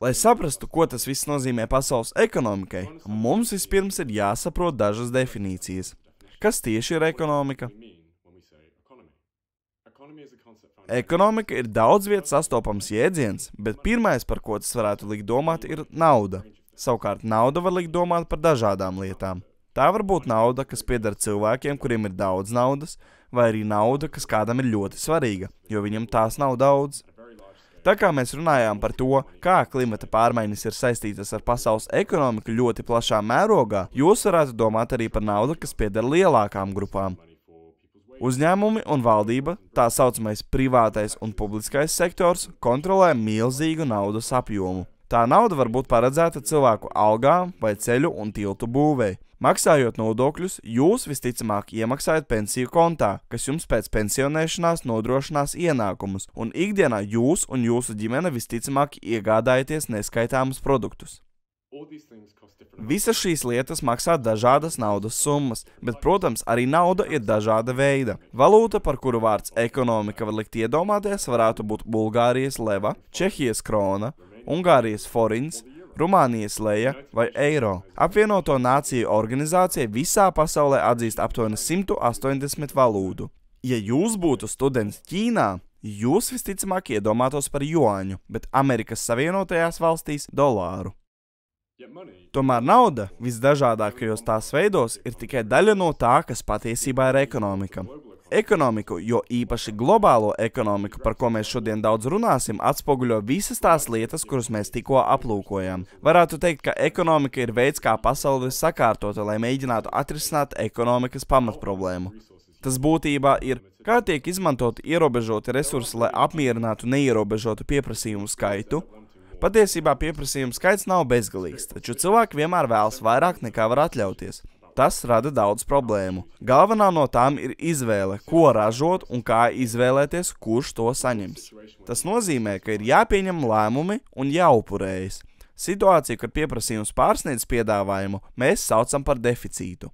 Lai saprastu, ko tas viss nozīmē pasaules ekonomikai, mums vispirms ir jāsaprot dažas definīcijas. Kas tieši ir ekonomika? Ekonomika ir daudz vietas sastopams jēdziens, bet pirmais, par ko tas varētu likt domāt, ir nauda. Savukārt nauda var likt domāt par dažādām lietām. Tā var būt nauda, kas pieder cilvēkiem, kuriem ir daudz naudas, vai arī nauda, kas kādam ir ļoti svarīga, jo viņam tās nav daudz. Tā kā mēs runājām par to, kā klimata pārmaiņas ir saistītas ar pasaules ekonomiku ļoti plašā mērogā, jūs varētu domāt arī par naudu, kas pieder lielākām grupām. Uzņēmumi un valdība, tā saucamais privātais un publiskais sektors, kontrolē milzīgu naudas apjomu. Tā nauda var būt paredzēta cilvēku algām vai ceļu un tiltu būvei. Maksājot nodokļus, jūs visticamāk iemaksājat pensiju kontā, kas jums pēc pensionēšanās nodrošinās ienākumus, un ikdienā jūs un jūsu ģimene visticamāk iegādājaties neskaitāmus produktus. Visas šīs lietas maksā dažādas naudas summas, bet, protams, arī nauda ir dažāda veida. Valūta, par kuru vārds ekonomika var likt iedomāties, varētu būt Bulgārijas leva, Čehijas krona, Ungārijas forins, Rumānijas leja vai eiro. Apvienoto nāciju organizācija visā pasaulē atzīst aptuveni 180 valūtu. Ja jūs būtu students Ķīnā, jūs visticamāk iedomātos par juāņu, bet Amerikas Savienotajās valstīs dolāru. Tomēr nauda visdažādākajos tās veidos ir tikai daļa no tā, kas patiesībā ir ekonomika. Ekonomiku, jo īpaši globālo ekonomiku, par ko mēs šodien daudz runāsim, atspoguļo visas tās lietas, kuras mēs tikko aplūkojām. Varētu teikt, ka ekonomika ir veids, kā pasauli sakārtota, lai mēģinātu atrisināt ekonomikas pamatproblēmu. Tas būtībā ir, kā tiek izmantoti ierobežoti resursi, lai apmierinātu neierobežotu pieprasījumu skaitu. Patiesībā pieprasījumu skaits nav bezgalīgs, taču cilvēki vienmēr vēlas vairāk nekā var atļauties. Tas rada daudz problēmu. Galvenā no tām ir izvēle, ko ražot un kā izvēlēties, kurš to saņems. Tas nozīmē, ka ir jāpieņem lēmumi un jāupurējas. Situāciju, kad pieprasījums pārsniedz piedāvājumu, mēs saucam par deficītu.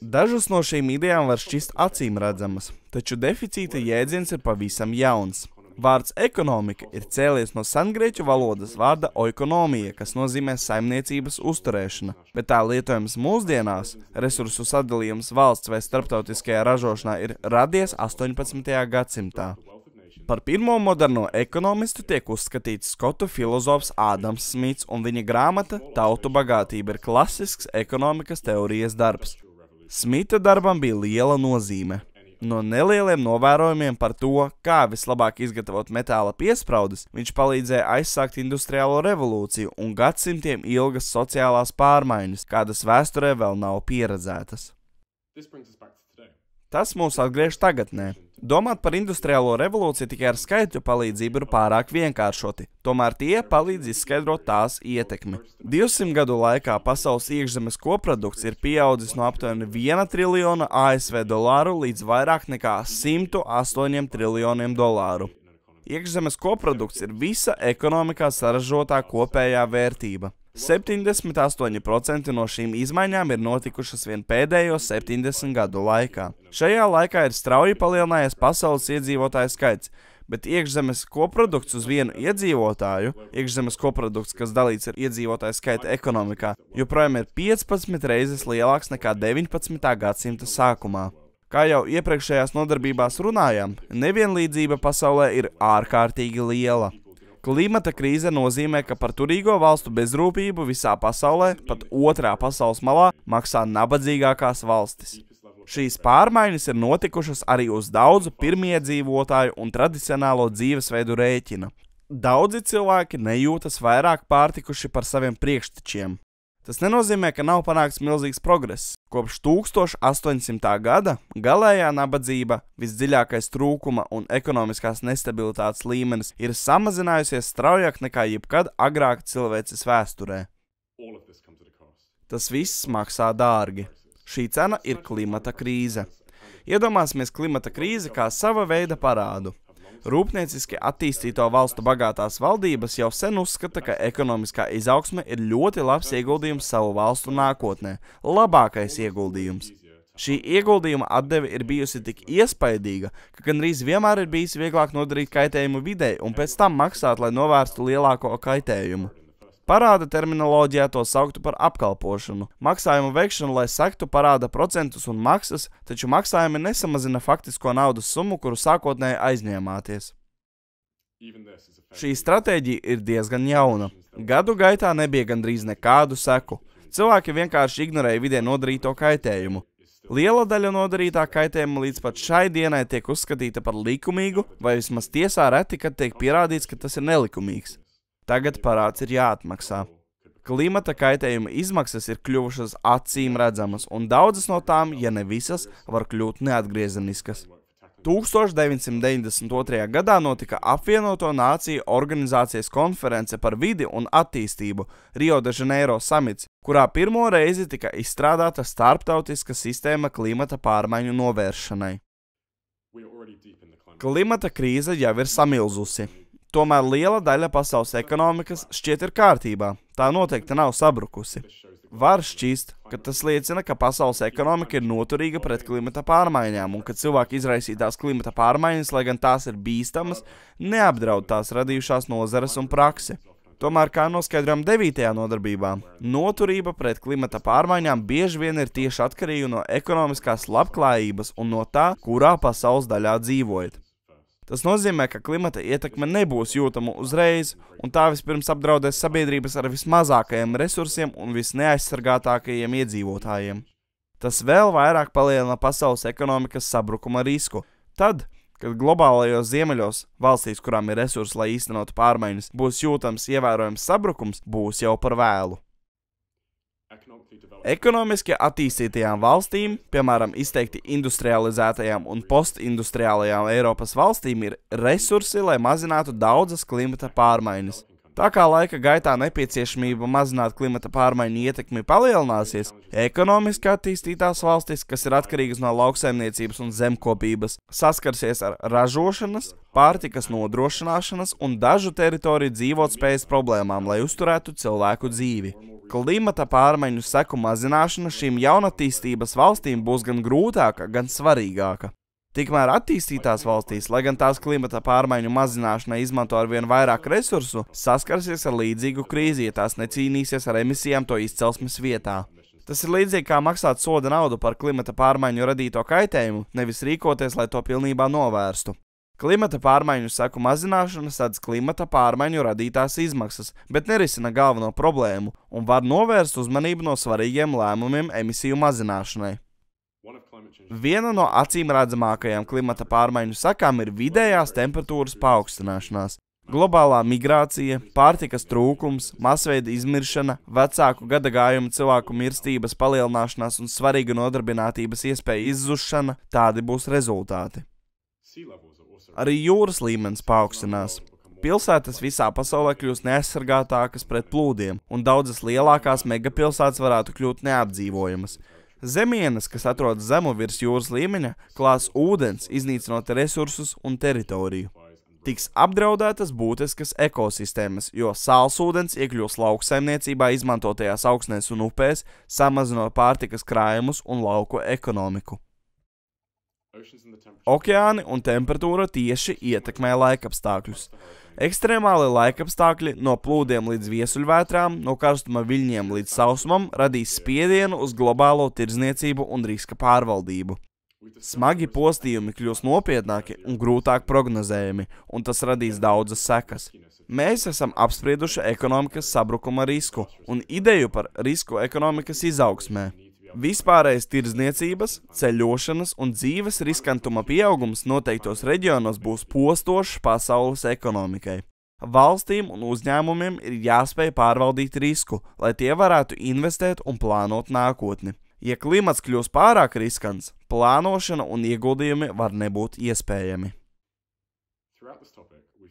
Dažas no šīm idejām var šķist acīm redzamas, taču deficīta jēdziens ir pavisam jauns. Vārds ekonomika ir cēlies no sengrieķu valodas vārda oikonomija, kas nozīmē saimniecības uzturēšana, bet tā lietojums mūsdienās, resursu sadalījums valsts vai starptautiskajā ražošanā ir radies 18. gadsimtā. Par pirmo moderno ekonomistu tiek uzskatīts skotu filozofs Ādams Smits, un viņa grāmata Tautu bagātība ir klasisks ekonomikas teorijas darbs. Smita darbam bija liela nozīme. No nelieliem novērojumiem par to, kā vislabāk izgatavot metāla piespraudes, viņš palīdzēja aizsākt industriālo revolūciju un gadsimtiem ilgas sociālās pārmaiņas, kādas vēsturē vēl nav pieredzētas. Tas mūs atgriež tagadnē. Domāt par industriālo revolūciju tikai ar skaitļu palīdzību ir pārāk vienkāršoti, tomēr tie palīdz izskaidrot tās ietekmi. 200 gadu laikā pasaules iekšzemes koprodukts ir pieaudzis no aptuveni 1 triljona ASV dolāru līdz vairāk nekā 108 triljoniem dolāru. Iekšzemes koprodukts ir visa ekonomikā saražotā kopējā vērtība. 78% no šīm izmaiņām ir notikušas vien pēdējo 70 gadu laikā. Šajā laikā ir strauji palielinājies pasaules iedzīvotāju skaits, bet iekšzemes koprodukts uz vienu iedzīvotāju, iekšzemes koprodukts, kas dalīts ar iedzīvotāju skaitu ekonomikā, joprojām ir 15 reizes lielāks nekā 19. gadsimta sākumā. Kā jau iepriekšējās nodarbībās runājām, nevienlīdzība pasaulē ir ārkārtīgi liela. Klimata krīze nozīmē, ka par turīgo valstu bezrūpību visā pasaulē, pat otrā pasaules malā, maksā nabadzīgākās valstis. Šīs pārmaiņas ir notikušas arī uz daudzu pirmiedzīvotāju un tradicionālo dzīvesveidu rēķina. Daudzi cilvēki nejūtas vairāk pārtikuši par saviem priekštečiem. Tas nenozīmē, ka nav panākts milzīgs progress. Kopš 1800. gada galējā nabadzība, visdziļākais trūkuma un ekonomiskās nestabilitātes līmenis ir samazinājusies straujāk nekā jebkad agrāk cilvēces vēsturē. Tas viss maksā dārgi. Šī cena ir klimata krīze. Iedomāsimies klimata krīzi kā sava veida parādu. Rūpnieciski attīstīto valstu bagātās valdības jau sen uzskata, ka ekonomiskā izaugsme ir ļoti labs ieguldījums savu valstu nākotnē, labākais ieguldījums. Šī ieguldījuma atdeve ir bijusi tik iespaidīga, ka gandrīz vienmēr ir bijis vieglāk nodarīt kaitējumu videi un pēc tam maksāt, lai novērstu lielāko kaitējumu. Parāda terminoloģijā to sauktu par apkalpošanu. Maksājumu veikšanu, lai sektu parāda procentus un maksas, taču maksājumi nesamazina faktisko naudas summu, kuru sākotnēji aizņēmāties. Šī stratēģija ir diezgan jauna. Gadu gaitā nebija gandrīz nekādu seku. Cilvēki vienkārši ignorēja vidē nodarīto kaitējumu. Liela daļa nodarītā kaitējuma līdz pat šai dienai tiek uzskatīta par likumīgu, vai vismaz tiesā reti, kad tiek pierādīts, ka tas ir nelikumīgs. Tagad parāds ir jāatmaksā. Klimata kaitējuma izmaksas ir kļuvušas acīm redzamas, un daudzas no tām, ja ne visas, var kļūt neatgriezeniskas. 1992. gadā notika Apvienoto Nāciju organizācijas konference par vidi un attīstību Rio de Janeiro samits, kurā pirmo reizi tika izstrādāta starptautiska sistēma klimata pārmaiņu novēršanai. Klimata krīze jau ir samilzusi. Tomēr liela daļa pasaules ekonomikas šķiet ir kārtībā, tā noteikti nav sabrukusi. Var šķist, ka tas liecina, ka pasaules ekonomika ir noturīga pret klimata pārmaiņām un ka cilvēku izraisītās klimata pārmaiņas, lai gan tās ir bīstamas, neapdraud tās radījušās nozares un praksi. Tomēr, kā noskaidrojam 9. nodarbībā, noturība pret klimata pārmaiņām bieži vien ir tieši atkarīga no ekonomiskās labklājības un no tā, kurā pasaules daļā dzīvojat. Tas nozīmē, ka klimata ietekme nebūs jūtama uzreiz, un tā vispirms apdraudēs sabiedrības ar vismazākajiem resursiem un visneaizsargātākajiem iedzīvotājiem. Tas vēl vairāk palielina pasaules ekonomikas sabrukuma risku. Tad, kad globālajos ziemeļos, valstīs, kurām ir resursi, lai īstenotu pārmaiņas, būs jūtams ievērojams sabrukums, būs jau par vēlu. Ekonomiski attīstītajām valstīm, piemēram, izteikti industrializētajām un postindustriālajām Eiropas valstīm, ir resursi, lai mazinātu daudzas klimata pārmaiņas. Tā kā laika gaitā nepieciešamība mazināt klimata pārmaiņu ietekmi palielināsies, ekonomiski attīstītās valstis, kas ir atkarīgas no lauksaimniecības un zemkopības, saskarsies ar ražošanas, pārtikas nodrošināšanas un dažu teritoriju dzīvotspējas problēmām, lai uzturētu cilvēku dzīvi. Klimata pārmaiņu seku mazināšana šīm jaunatīstības valstīm būs gan grūtāka, gan svarīgāka. Tikmēr attīstītās valstīs, lai gan tās klimata pārmaiņu mazināšanai izmanto arvien vairāk resursu, saskarsies ar līdzīgu krīzi, ja tās necīnīsies ar emisijām to izcelsmes vietā. Tas ir līdzīgi kā maksāt soda naudu par klimata pārmaiņu radīto kaitējumu, nevis rīkoties, lai to pilnībā novērstu. Klimata pārmaiņu seku mazināšana sadz klimata pārmaiņu radītās izmaksas, bet nerisina galveno problēmu un var novērst uzmanību no svarīgiem lēmumiem emisiju mazināšanai. Viena no acīm redzamākajām klimata pārmaiņu sekām ir vidējās temperatūras paaugstināšanās. Globālā migrācija, pārtikas trūkums, masveida izmiršana, vecāku gadagājumu cilvēku mirstības palielināšanās un svarīga nodarbinātības iespēja izzušana – tādi būs rezultāti. Arī jūras līmenis paaugstinās. Pilsētas visā pasaulē kļūst neaizsargātākas pret plūdiem, un daudzas lielākās megapilsētas varētu kļūt neapdzīvojamas. Zemienes, kas atrodas zemu virs jūras līmeņa, klās ūdens, iznīcinot resursus un teritoriju. Tiks apdraudētas būtiskas ekosistēmas, jo sālsūdens iekļūs lauksaimniecībā izmantotajās augsnēs un upēs, samazinot pārtikas krājumus un lauku ekonomiku. Okeāni un temperatūra tieši ietekmē laikapstākļus. Ekstremāli laikapstākļi no plūdiem līdz viesuļvētrām, no karstuma viļņiem līdz sausumam radīs spiedienu uz globālo tirdzniecību un riska pārvaldību. Smagi postījumi kļūs nopietnāki un grūtāk prognozējami, un tas radīs daudzas sekas. Mēs esam apsprieduši ekonomikas sabrukuma risku un ideju par risku ekonomikas izaugsmē. Vispārējais tirdzniecības, ceļošanas un dzīves riskantuma pieaugums noteiktos reģionos būs postošs pasaules ekonomikai. Valstīm un uzņēmumiem ir jāspēj pārvaldīt risku, lai tie varētu investēt un plānot nākotni. Ja klimats kļūs pārāk riskants, plānošana un ieguldījumi var nebūt iespējami.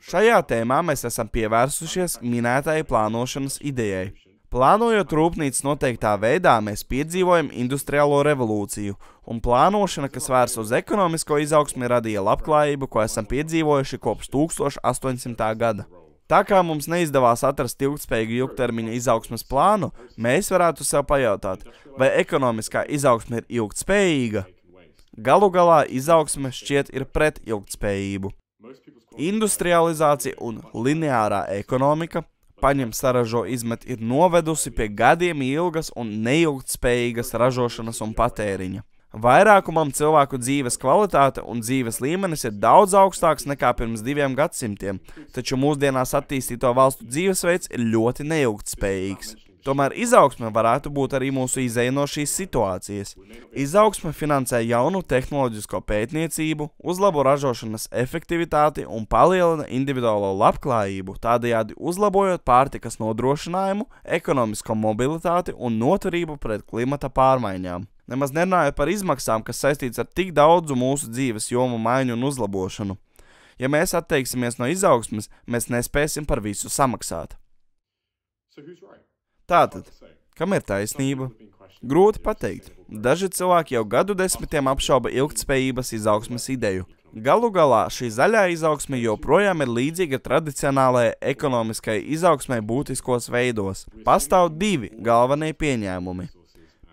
Šajā tēmā mēs esam pievērsušies minētai plānošanas idejai. Plānojot rūpnīcas noteiktā veidā, mēs piedzīvojam industriālo revolūciju, un plānošana, kas vērsta uz ekonomisko izaugsmi, radīja labklājību, ko esam piedzīvojuši kopš 1800. gada. Tā kā mums neizdevās atrast ilgtspējīgu ilgtermiņa izaugsmes plānu, mēs varētu sev pajautāt, vai ekonomiskā izaugsme ir ilgtspējīga? Galu galā izaugsme šķiet ir pret ilgtspējību. Industrializācija un lineārā ekonomika, paņem saražo izmet, ir novedusi pie gadiem ilgas un neilgtspējīgas ražošanas un patēriņa. Vairākumam cilvēku dzīves kvalitāte un dzīves līmenis ir daudz augstāks nekā pirms 2 gadsimtiem, taču mūsdienās attīstīto valstu dzīvesveids ir ļoti neilgtspējīgs. Tomēr izaugsme varētu būt arī mūsu izeja no šīs situācijas. Izaugsme finansē jaunu tehnoloģisko pētniecību, uzlabo ražošanas efektivitāti un palielina individuālo labklājību, tādējādi uzlabojot pārtikas nodrošinājumu, ekonomisko mobilitāti un noturību pret klimata pārmaiņām. Nemaz nerunājot par izmaksām, kas saistīts ar tik daudzu mūsu dzīves jomu maiņu un uzlabošanu. Ja mēs atteiksimies no izaugsmes, mēs nespēsim par visu samaksāt. Tātad, kam ir taisnība? Grūti pateikt. Daži cilvēki jau gadu desmitiem apšauba ilgtspējības izaugsmes ideju. Galu galā šī zaļā izaugsme joprojām ir līdzīga tradicionālajai ekonomiskai izaugsmei būtiskos veidos. Pastāv 2 galvenie pieņēmumi.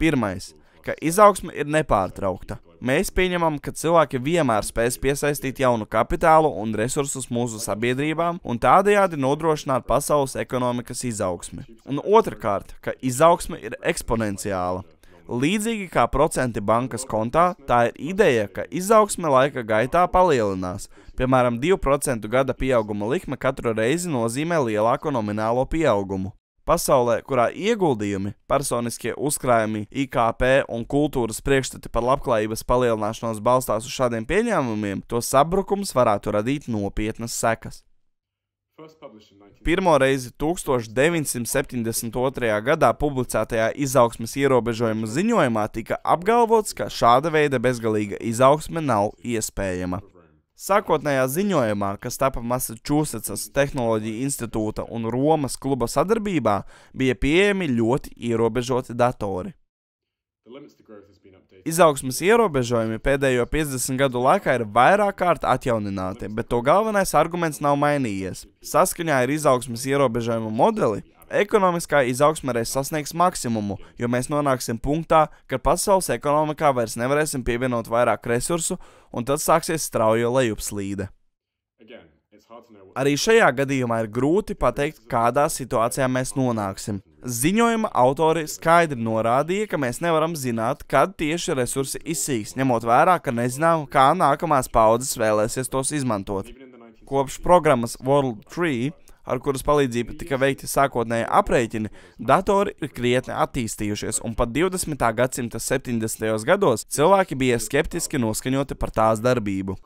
Pirmais, ka izaugsme ir nepārtraukta. Mēs pieņemam, ka cilvēki vienmēr spēs piesaistīt jaunu kapitālu un resursus mūsu sabiedrībām un tādējādi nodrošināt pasaules ekonomikas izaugsmi. Un otrkārt, ka izaugsme ir eksponenciāla. Līdzīgi kā procenti bankas kontā, tā ir ideja, ka izaugsme laika gaitā palielinās. Piemēram, 2% gada pieauguma likme katru reizi nozīmē lielāku nominālo pieaugumu. Pasaulē, kurā ieguldījumi, personiskie uzkrājumi, IKP un kultūras priekšstati par labklājības palielināšanos balstās uz šādiem pieņēmumiem, to sabrukums varētu radīt nopietnas sekas. Pirmo reizi 1972. gadā publicētajā izaugsmes ierobežojumu ziņojumā tika apgalvots, ka šāda veida bezgalīga izaugsme nav iespējama. Sākotnējā ziņojumā, kas tapa Massachusettsas Tehnoloģiju institūta un Romas kluba sadarbībā, bija pieejami ļoti ierobežoti datori. Izaugsmes ierobežojumi pēdējo 50 gadu laikā ir vairāk kārt atjaunināti, bet to galvenais arguments nav mainījies. Saskaņā ar izaugsmes ierobežojumu modeli, ekonomiskā izaugsme reiz sasniegs maksimumu, jo mēs nonāksim punktā, kad pasaules ekonomikā vairs nevarēsim pievienot vairāk resursu, un tad sāksies strauja lejupslīde. Arī šajā gadījumā ir grūti pateikt, kādā situācijā mēs nonāksim. Ziņojuma autori skaidri norādīja, ka mēs nevaram zināt, kad tieši resursi izsīks, ņemot vērā, ka nezinām, kā nākamās paudzes vēlēsies tos izmantot. Kopš programmas World 3, ar kuras palīdzību tika veikti sākotnēji aprēķini, datori ir krietni attīstījušies, un pat 20. gadsimta 70. gados cilvēki bija skeptiski noskaņoti par tās darbību.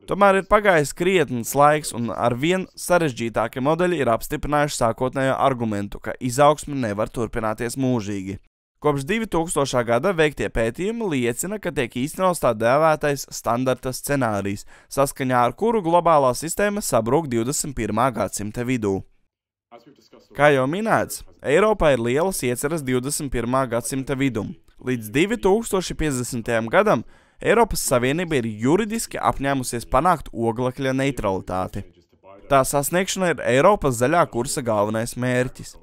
Tomēr ir pagājis krietns laiks, un arvien sarežģītākie modeļi ir apstiprinājuši sākotnējo argumentu, ka izaugsme nevar turpināties mūžīgi. Kopš 2000. gada veiktie pētījumi liecina, ka tiek īstenots tā dēvētais standarta scenārijs, saskaņā ar kuru globālā sistēma sabrūk 21. gadsimta vidū. Kā jau minēts, Eiropā ir lielas ieceres 21. gadsimta vidum. Līdz 2050. gadam Eiropas Savienība ir juridiski apņēmusies panākt oglekļa neutralitāti. Tā sasniegšana ir Eiropas zaļā kursa galvenais mērķis.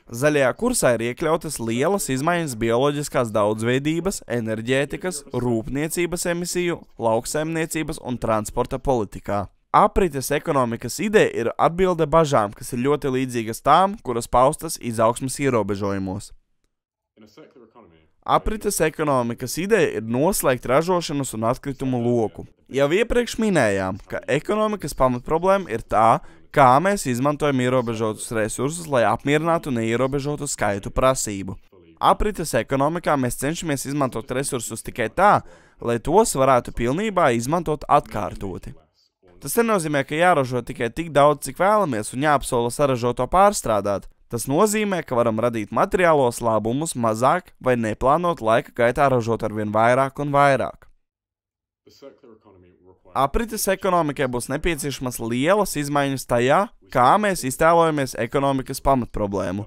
Zaļajā kursā ir iekļautas lielas izmaiņas bioloģiskās daudzveidības, enerģētikas, rūpniecības emisiju, lauksaimniecības un transporta politikā. Aprites ekonomikas ideja ir atbilde bažām, kas ir ļoti līdzīgas tām, kuras paustas izaugsmes ierobežojumos. Aprites ekonomikas ideja ir noslēgt ražošanas un atkritumu loku. Jau iepriekš minējām, ka ekonomikas pamatproblēma ir tā, kā mēs izmantojam ierobežotus resursus, lai apmierinātu neierobežotu skaitu prasību. Aprites ekonomikā mēs cenšamies izmantot resursus tikai tā, lai tos varētu pilnībā izmantot atkārtoti. Tas nenozīmē, ka jāražo tikai tik daudz, cik vēlamies, un jāapsola saražoto pārstrādāt. Tas nozīmē, ka varam radīt materiālos labumus mazāk vai neplānot laika gaitā ražot arvien vairāk un vairāk. Aprites ekonomikai būs nepieciešamas lielas izmaiņas tajā, kā mēs iztēlojamies ekonomikas pamatproblēmu.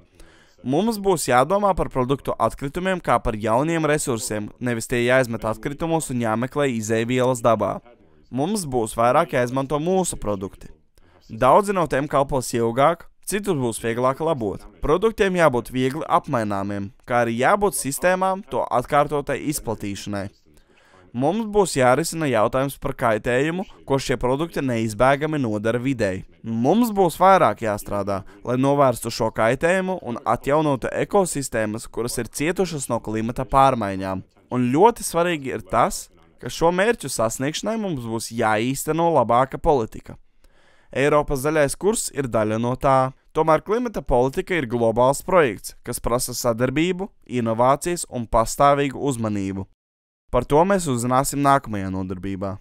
Mums būs jādomā par produktu atkritumiem kā par jauniem resursiem, nevis tie jāizmet atkritumos un jāmeklē izēvielas dabā. Mums būs vairāk jāizmanto mūsu produkti. Daudzi no tiem kalpos ilgāk, citus būs vieglāk labot. Produktiem jābūt viegli apmaināmiem, kā arī jābūt sistēmām to atkārtotai izplatīšanai. Mums būs jārisina jautājums par kaitējumu, ko šie produkti neizbēgami nodara videi. Mums būs vairāk jāstrādā, lai novērstu šo kaitējumu un atjaunotu ekosistēmas, kuras ir cietušas no klimata pārmaiņām. Un ļoti svarīgi ir tas, ka šo mērķu sasniegšanai mums būs jāīsteno labāka politika. Eiropas zaļais kurs ir daļa no tā. Tomēr klimata politika ir globāls projekts, kas prasa sadarbību, inovācijas un pastāvīgu uzmanību. Par to mēs uzzināsim nākamajā nodarbībā.